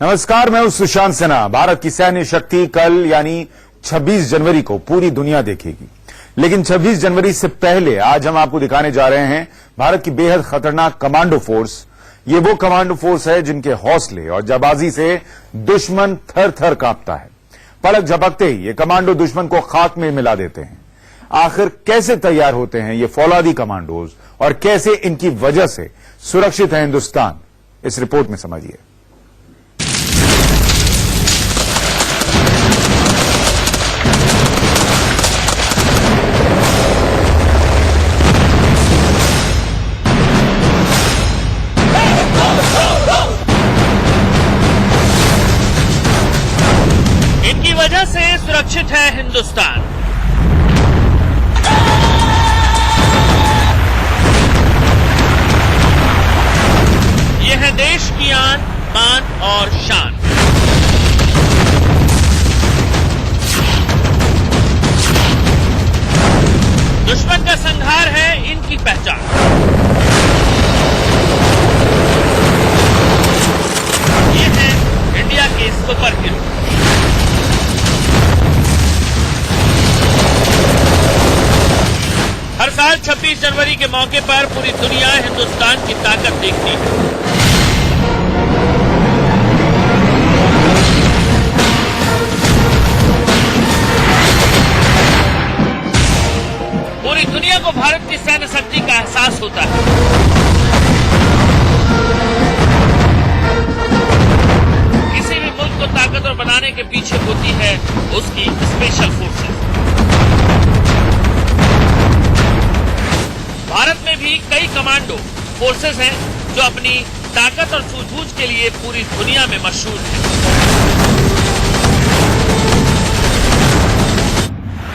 नमस्कार, मैं हूं सुशांत सिन्हा। भारत की सैन्य शक्ति कल यानी 26 जनवरी को पूरी दुनिया देखेगी। लेकिन 26 जनवरी से पहले आज हम आपको दिखाने जा रहे हैं भारत की बेहद खतरनाक कमांडो फोर्स। ये वो कमांडो फोर्स है जिनके हौसले और जाबाजी से दुश्मन थर थर कांपता है। पलक झपकते ही ये कमांडो दुश्मन को खाक में मिला देते हैं। आखिर कैसे तैयार होते हैं ये फौलादी कमांडोज और कैसे इनकी वजह से सुरक्षित है हिंदुस्तान, इस रिपोर्ट में समझिए। इनकी वजह से सुरक्षित है हिंदुस्तान। ये है देश की आन, बान और शान। दुश्मन का संहार है इनकी पहचान। ये है इंडिया के सुपर हीरो। हर साल 26 जनवरी के मौके पर पूरी दुनिया हिंदुस्तान की ताकत देखती है। पूरी दुनिया को भारत की सैन्य शक्ति का एहसास होता है। किसी भी मुल्क को ताकतवर बनाने के पीछे होती है उसकी स्पेशल फोर्सेस। भारत में भी कई कमांडो फोर्सेस हैं जो अपनी ताकत और सूझबूझ के लिए पूरी दुनिया में मशहूर हैं।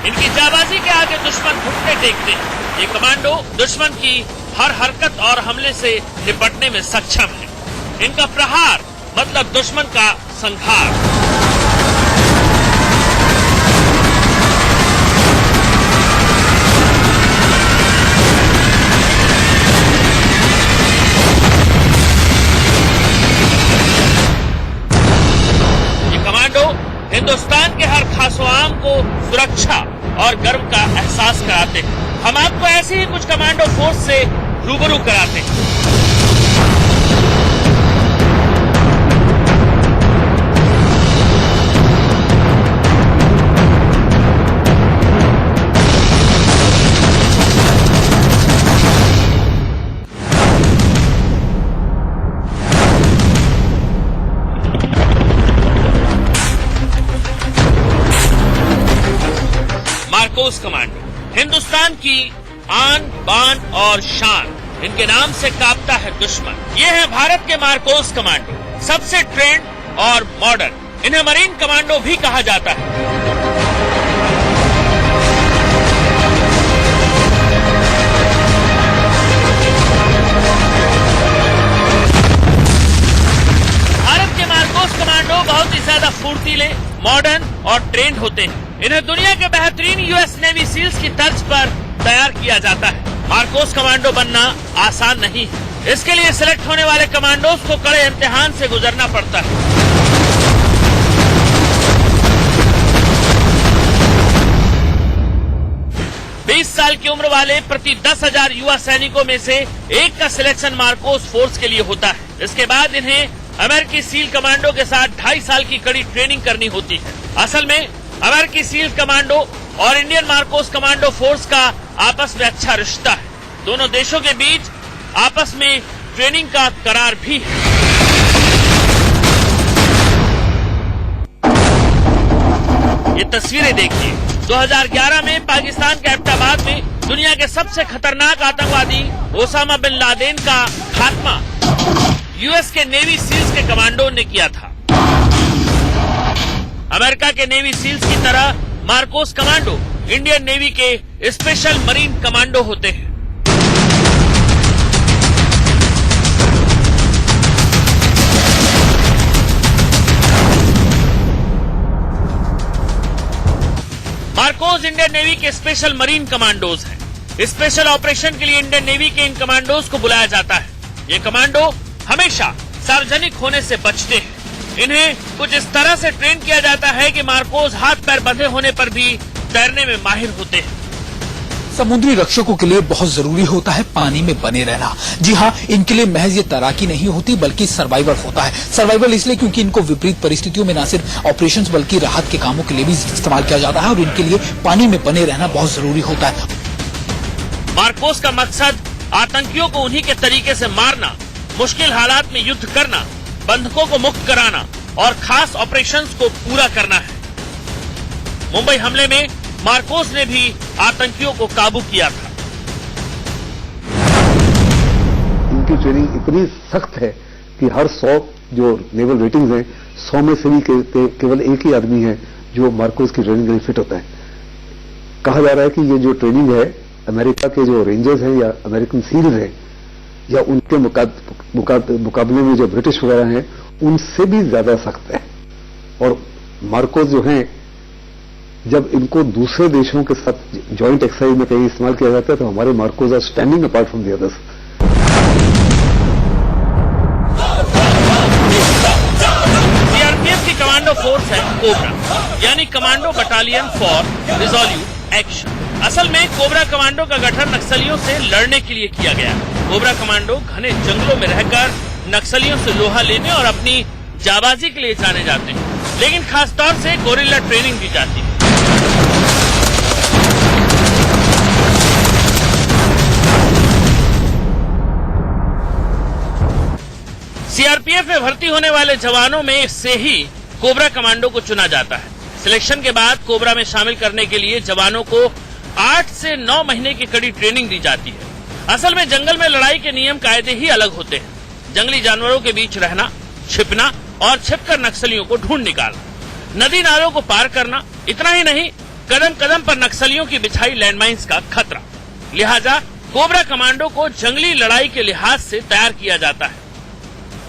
इनकी जाबाजी के आगे दुश्मन घुटने टेकते हैं। ये कमांडो दुश्मन की हर हरकत और हमले से निपटने में सक्षम है। इनका प्रहार मतलब दुश्मन का संहार। हिंदुस्तान के हर खासोआम को सुरक्षा और गर्व का एहसास कराते हैं। हम आपको ऐसे ही कुछ कमांडो फोर्स से रूबरू कराते हैं। मार्कोस कमांडो हिंदुस्तान की आन, बान और शान। इनके नाम से कांपता है दुश्मन। ये है भारत के मार्कोस कमांडो, सबसे ट्रेंड और मॉडर्न। इन्हें मरीन कमांडो भी कहा जाता है। भारत के मार्कोस कमांडो बहुत ही ज्यादा फुर्तीले, मॉडर्न और ट्रेंड होते हैं। इन्हें दुनिया के बेहतरीन यूएस नेवी सील्स की तर्ज पर तैयार किया जाता है। मार्कोस कमांडो बनना आसान नहीं है। इसके लिए सिलेक्ट होने वाले कमांडोज को कड़े इम्तिहान से गुजरना पड़ता है। बीस साल की उम्र वाले प्रति 10,000 युवा सैनिकों में से एक का सिलेक्शन मार्कोस फोर्स के लिए होता है। इसके बाद इन्हें अमेरिकी सील कमांडो के साथ 2.5 साल की कड़ी ट्रेनिंग करनी होती है। असल में अमेरिकी सील कमांडो और इंडियन मार्कोस कमांडो फोर्स का आपस में अच्छा रिश्ता है। दोनों देशों के बीच आपस में ट्रेनिंग का करार भी है। ये तस्वीरें देखिए। 2011 में पाकिस्तान के एबटाबाद में दुनिया के सबसे खतरनाक आतंकवादी ओसामा बिन लादेन का खात्मा यूएस के नेवी सील्स के कमांडो ने किया था। अमेरिका के नेवी सील्स की तरह मार्कोस कमांडो इंडियन नेवी के स्पेशल मरीन कमांडो होते हैं। मार्कोस इंडियन नेवी के स्पेशल मरीन कमांडोज हैं। स्पेशल ऑपरेशन के लिए इंडियन नेवी के इन कमांडोज को बुलाया जाता है। ये कमांडो हमेशा सार्वजनिक होने से बचते हैं। इन्हें कुछ इस तरह से ट्रेन किया जाता है कि मार्कोस हाथ पैर बंधे होने पर भी तैरने में माहिर होते हैं। समुद्री रक्षकों के लिए बहुत जरूरी होता है पानी में बने रहना। जी हाँ, इनके लिए महज ये तैराकी नहीं होती बल्कि सर्वाइवल होता है। सर्वाइवल इसलिए क्योंकि इनको विपरीत परिस्थितियों में न सिर्फ ऑपरेशंस बल्कि राहत के कामों के लिए भी इस्तेमाल किया जाता है और इनके लिए पानी में बने रहना बहुत जरूरी होता है। मार्कोस का मकसद आतंकियों को उन्हीं के तरीके से मारना, मुश्किल हालात में युद्ध करना, बंधकों को मुक्त कराना और खास ऑपरेशंस को पूरा करना है। मुंबई हमले में मार्कोस ने भी आतंकियों को काबू किया था। इनकी ट्रेनिंग इतनी सख्त है कि हर 100 जो नेवल रेटिंग्स हैं 100 में से भी केवल एक ही आदमी है जो मार्कोस की ट्रेनिंग के लिए फिट होता है। कहा जा रहा है कि ये जो ट्रेनिंग है अमेरिका के जो रेंजर्स हैं या अमेरिकन सील्स हैं या उनके मुकाबले में जो ब्रिटिश वगैरह हैं उनसे भी ज्यादा सख्त है। और मार्कोस जो हैं जब इनको दूसरे देशों के साथ जॉइंट एक्सरसाइज में कहीं इस्तेमाल किया जाता है तो हमारे MARCOS are standing apart from the others. CRPF की कमांडो फोर्स है कोबरा, यानी commando battalion for resolute action. असल में कोबरा कमांडो का गठन नक्सलियों से लड़ने के लिए किया गया। कोबरा कमांडो घने जंगलों में रहकर नक्सलियों से लोहा लेने और अपनी जाबाजी के लिए जाने जाते हैं, लेकिन खासतौर से गोरिल्ला ट्रेनिंग दी जाती है। सीआरपीएफ में भर्ती होने वाले जवानों में से ही कोबरा कमांडो को चुना जाता है। सिलेक्शन के बाद कोबरा में शामिल करने के लिए जवानों को 8 से 9 महीने की कड़ी ट्रेनिंग दी जाती है। असल में जंगल में लड़ाई के नियम कायदे ही अलग होते हैं। जंगली जानवरों के बीच रहना, छिपना और छिपकर नक्सलियों को ढूंढ निकालना, नदी नालों को पार करना, इतना ही नहीं कदम कदम पर नक्सलियों की बिछाई लैंडमाइंस का खतरा। लिहाजा कोबरा कमांडो को जंगली लड़ाई के लिहाज से तैयार किया जाता है।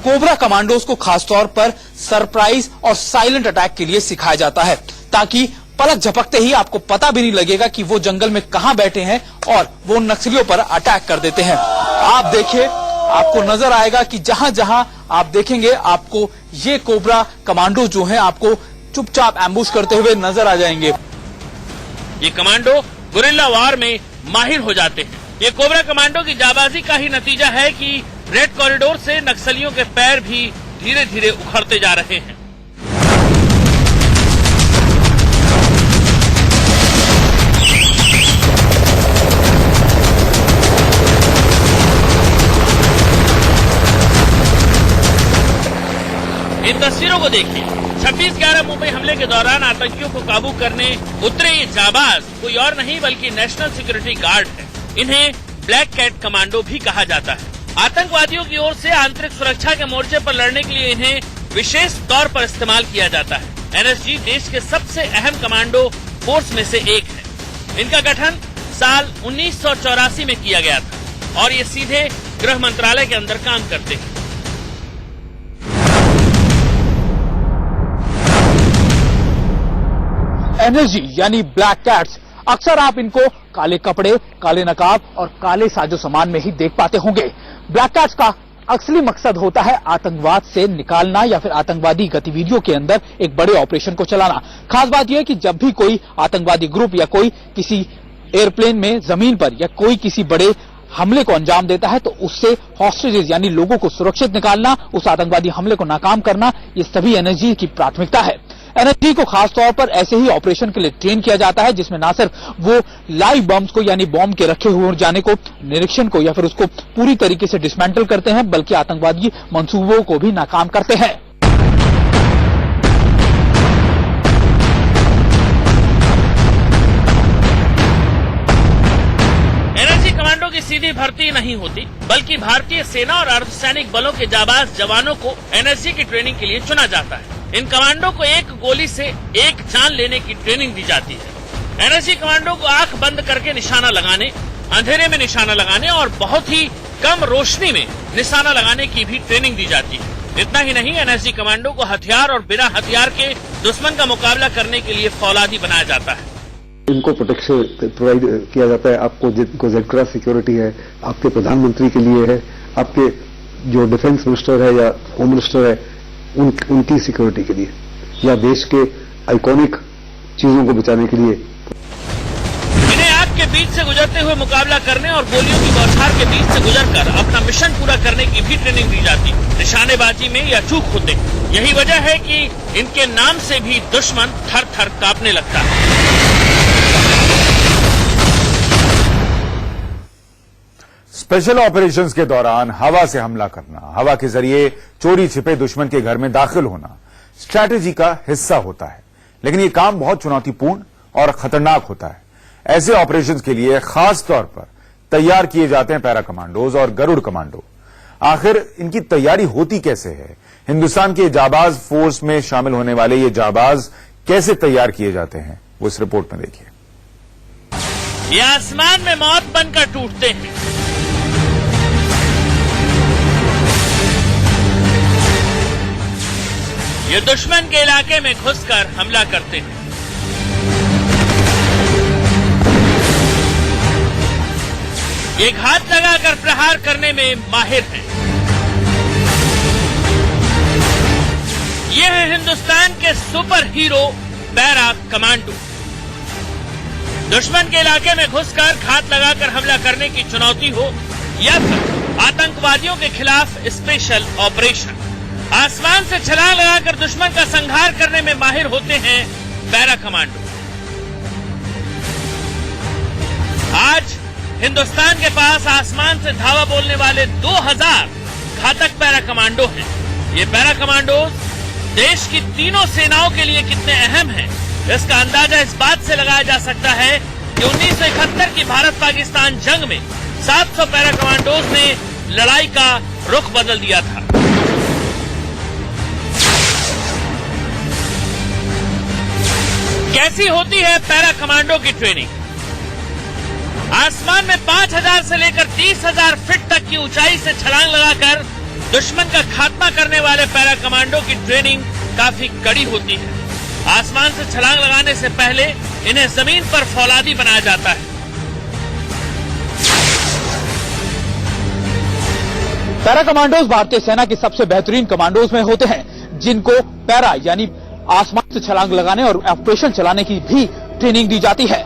कोबरा कमांडोज को खासतौर पर सरप्राइज और साइलेंट अटैक के लिए सिखाया जाता है ताकि पलक झपकते ही आपको पता भी नहीं लगेगा कि वो जंगल में कहां बैठे हैं और वो नक्सलियों पर अटैक कर देते हैं। आप देखिए, आपको नजर आएगा कि जहां जहां आप देखेंगे आपको ये कोबरा कमांडो जो हैं आपको चुपचाप एम्बुश करते हुए नजर आ जाएंगे। ये कमांडो गुरिल्ला वार में माहिर हो जाते हैं। ये कोबरा कमांडो की जाबाजी का ही नतीजा है कि रेड कॉरिडोर से नक्सलियों के पैर भी धीरे धीरे उखड़ते जा रहे हैं। इन तस्वीरों को देखिए। 26/11 मुंबई हमले के दौरान आतंकियों को काबू करने उतरे ये जाबाज कोई और नहीं बल्कि नेशनल सिक्योरिटी गार्ड है। इन्हें ब्लैक कैट कमांडो भी कहा जाता है। आतंकवादियों की ओर से आंतरिक सुरक्षा के मोर्चे पर लड़ने के लिए इन्हें विशेष तौर पर इस्तेमाल किया जाता है। एनएसजी देश के सबसे अहम कमांडो फोर्स में से एक है। इनका गठन साल 1984 में किया गया था और ये सीधे गृह मंत्रालय के अंदर काम करते हैं। एनएसजी यानी ब्लैक कैट्स, अक्सर आप इनको काले कपड़े, काले नकाब और काले साजो सामान में ही देख पाते होंगे। ब्लैक कैट्स का असली मकसद होता है आतंकवाद से निकालना या फिर आतंकवादी गतिविधियों के अंदर एक बड़े ऑपरेशन को चलाना। खास बात यह है कि जब भी कोई आतंकवादी ग्रुप या कोई किसी एयरप्लेन में जमीन पर या कोई किसी बड़े हमले को अंजाम देता है तो उससे हॉस्टेजेस यानी लोगों को सुरक्षित निकालना, उस आतंकवादी हमले को नाकाम करना, ये सभी एनएसजी की प्राथमिकता है। एनएसजी को खासतौर पर ऐसे ही ऑपरेशन के लिए ट्रेन किया जाता है जिसमें न सिर्फ वो लाइव बम्स को यानी बॉम्ब के रखे हुए जाने को, निरीक्षण को या फिर उसको पूरी तरीके से डिसमेंटल करते हैं बल्कि आतंकवादी मंसूबों को भी नाकाम करते हैं। एनएसजी कमांडो की सीधी भर्ती नहीं होती बल्कि भारतीय सेना और अर्धसैनिक बलों के जाबाज जवानों को एनएसजी की ट्रेनिंग के लिए चुना जाता है। इन कमांडो को एक गोली से एक जान लेने की ट्रेनिंग दी जाती है। एनएसजी कमांडो को आंख बंद करके निशाना लगाने, अंधेरे में निशाना लगाने और बहुत ही कम रोशनी में निशाना लगाने की भी ट्रेनिंग दी जाती है। इतना ही नहीं, एनएसजी कमांडो को हथियार और बिना हथियार के दुश्मन का मुकाबला करने के लिए फौलादी बनाया जाता है। इनको प्रोटेक्शन प्रोवाइड किया जाता है। आपको जिनको जेड क्लास सिक्योरिटी है, आपके प्रधानमंत्री के लिए है, आपके जो डिफेंस मिनिस्टर है या होम मिनिस्टर है, उनकी सिक्योरिटी के लिए या देश के आइकॉनिक चीजों को बचाने के लिए। इन्हें आग के बीच से गुजरते हुए मुकाबला करने और गोलियों की बौछार के बीच से गुजरकर अपना मिशन पूरा करने की भी ट्रेनिंग दी जाती। निशानेबाजी में या चूक होते, यही वजह है कि इनके नाम से भी दुश्मन थर थर कांपने लगता है। स्पेशल ऑपरेशंस के दौरान हवा से हमला करना, हवा के जरिए चोरी छिपे दुश्मन के घर में दाखिल होना स्ट्रैटेजी का हिस्सा होता है, लेकिन यह काम बहुत चुनौतीपूर्ण और खतरनाक होता है। ऐसे ऑपरेशंस के लिए खास तौर पर तैयार किए जाते हैं पैरा कमांडोज और गरुड़ कमांडो। आखिर इनकी तैयारी होती कैसे है? हिंदुस्तान के जाबाज फोर्स में शामिल होने वाले ये जाबाज कैसे तैयार किए जाते हैं, वो इस रिपोर्ट में देखिए। ये आसमान में मौत बनकर टूटते हैं। ये दुश्मन के इलाके में घुसकर हमला करते हैं। ये घात लगाकर प्रहार करने में माहिर हैं। ये है हिंदुस्तान के सुपर हीरो पैरा कमांडो। दुश्मन के इलाके में घुसकर घात लगाकर हमला करने की चुनौती हो या फिर आतंकवादियों के खिलाफ स्पेशल ऑपरेशन, आसमान से छलांग लगाकर दुश्मन का संहार करने में माहिर होते हैं पैरा कमांडो। आज हिंदुस्तान के पास आसमान से धावा बोलने वाले 2000 घातक पैरा कमांडो हैं। ये पैरा कमांडो देश की तीनों सेनाओं के लिए कितने अहम हैं, इसका अंदाजा इस बात से लगाया जा सकता है कि 1971 की भारत पाकिस्तान जंग में 700 पैरा कमांडोज ने लड़ाई का रुख बदल दिया था। कैसी होती है पैरा कमांडो की ट्रेनिंग? आसमान में 5000 से लेकर 30,000 फीट तक की ऊंचाई से छलांग लगाकर दुश्मन का खात्मा करने वाले पैरा कमांडो की ट्रेनिंग काफी कड़ी होती है। आसमान से छलांग लगाने से पहले इन्हें जमीन पर फौलादी बनाया जाता है। पैरा कमांडोज भारतीय सेना की सबसे बेहतरीन कमांडोज में होते हैं, जिनको पैरा यानी आसमान से छलांग लगाने और ऑपरेशन चलाने की भी ट्रेनिंग दी जाती है।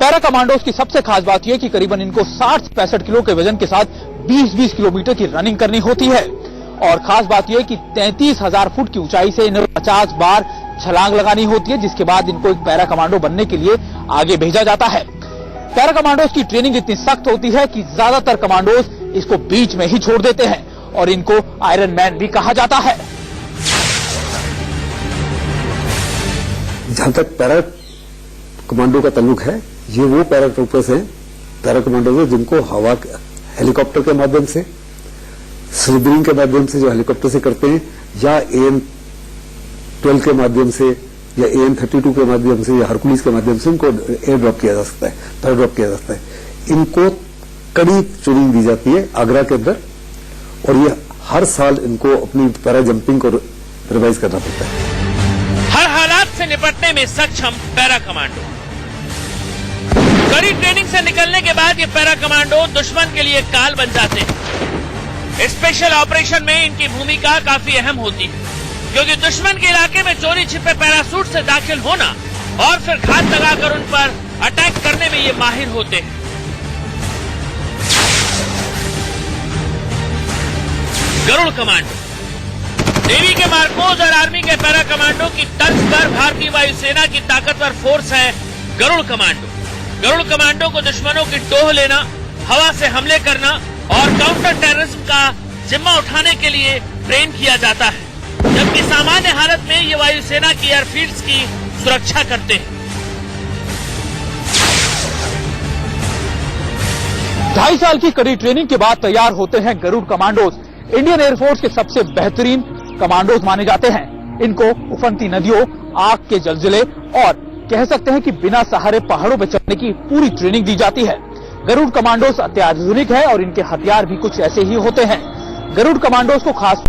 पैरा कमांडोज की सबसे खास बात यह कि करीबन इनको 60 से 65 किलो के वजन के साथ 20-20 किलोमीटर की रनिंग करनी होती है। और खास बात यह कि 33,000 फुट की ऊंचाई से इन्हें 50 बार छलांग लगानी होती है, जिसके बाद इनको एक पैरा कमांडो बनने के लिए आगे भेजा जाता है। पैरा कमांडोज की ट्रेनिंग इतनी सख्त होती है कि ज्यादातर कमांडोज इसको बीच में ही छोड़ देते हैं और इनको आयरन मैन भी कहा जाता है। जहां तक पैरा कमांडो का ताल्लुक है, ये वो पैरा ट्रूपर्स हैं, पैरा कमांडोज हैं जिनको हवा हेलीकॉप्टर के माध्यम से, स्लिबरिंग के माध्यम से जो हेलीकॉप्टर से करते हैं, या AM-12 के माध्यम से, या AM-32 के माध्यम से, या हरकुलिस के माध्यम से इनको एयर ड्रॉप किया जा सकता है, पैरा ड्रॉप किया जा सकता है। इनको कड़ी ट्रेनिंग दी जाती है आगरा के अंदर, और ये हर साल इनको अपनी पैरा जंपिंग को रिवाइज करना पड़ता है। हर हालात से निपटने में सक्षम पैरा कमांडो। कड़ी ट्रेनिंग से निकलने के बाद ये पैरा कमांडो दुश्मन के लिए काल बन जाते हैं। स्पेशल ऑपरेशन में इनकी भूमिका काफी अहम होती है, क्योंकि दुश्मन के इलाके में चोरी छिपे पैरासूट से दाखिल होना और फिर घात लगाकर उन पर अटैक करने में ये माहिर होते हैं। गरुड़ कमांडो नेवी के मार्कोस और आर्मी के पैरा कमांडो की तर्ज पर भारतीय वायुसेना की ताकतवर फोर्स है गरुड़ कमांडो। गरुड़ कमांडो को दुश्मनों की टोह लेना, हवा से हमले करना और काउंटर टेररिज्म का जिम्मा उठाने के लिए ट्रेन किया जाता है, जबकि सामान्य हालत में ये वायुसेना की एयरफील्ड्स की सुरक्षा करते हैं। 2.5 साल की कड़ी ट्रेनिंग के बाद तैयार होते हैं गरुड़ कमांडोज। इंडियन एयरफोर्स के सबसे बेहतरीन कमांडोज माने जाते हैं। इनको उफनती नदियों, आग के जलजिले और कह सकते हैं कि बिना सहारे पहाड़ों पर चढ़ने की पूरी ट्रेनिंग दी जाती है। गरुड़ कमांडोज अत्याधुनिक है और इनके हथियार भी कुछ ऐसे ही होते हैं। गरुड़ कमांडोज को खास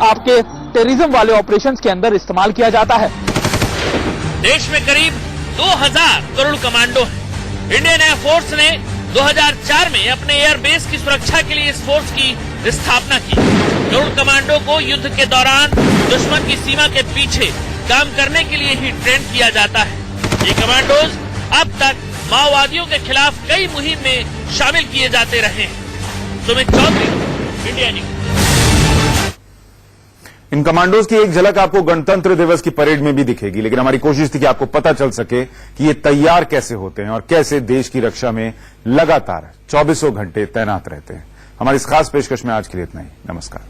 आपके टेररिज्म वाले ऑपरेशंस के अंदर इस्तेमाल किया जाता है। देश में करीब 2000 गरुड़ कमांडो हैं। इंडियन एयरफोर्स ने 2004 में अपने एयरबेस की सुरक्षा के लिए इस फोर्स की स्थापना की। गरुड़ कमांडो को युद्ध के दौरान दुश्मन की सीमा के पीछे काम करने के लिए ही ट्रेन किया जाता है। ये कमांडोज अब तक माओवादियों के खिलाफ कई मुहिम में शामिल किए जाते रहे हैं। Sumit Chaudhary, India news. इन कमांडोज की एक झलक आपको गणतंत्र दिवस की परेड में भी दिखेगी, लेकिन हमारी कोशिश थी कि आपको पता चल सके कि ये तैयार कैसे होते हैं और कैसे देश की रक्षा में लगातार 24 घंटे तैनात रहते हैं। हमारी इस खास पेशकश में आज के लिए इतना ही। नमस्कार।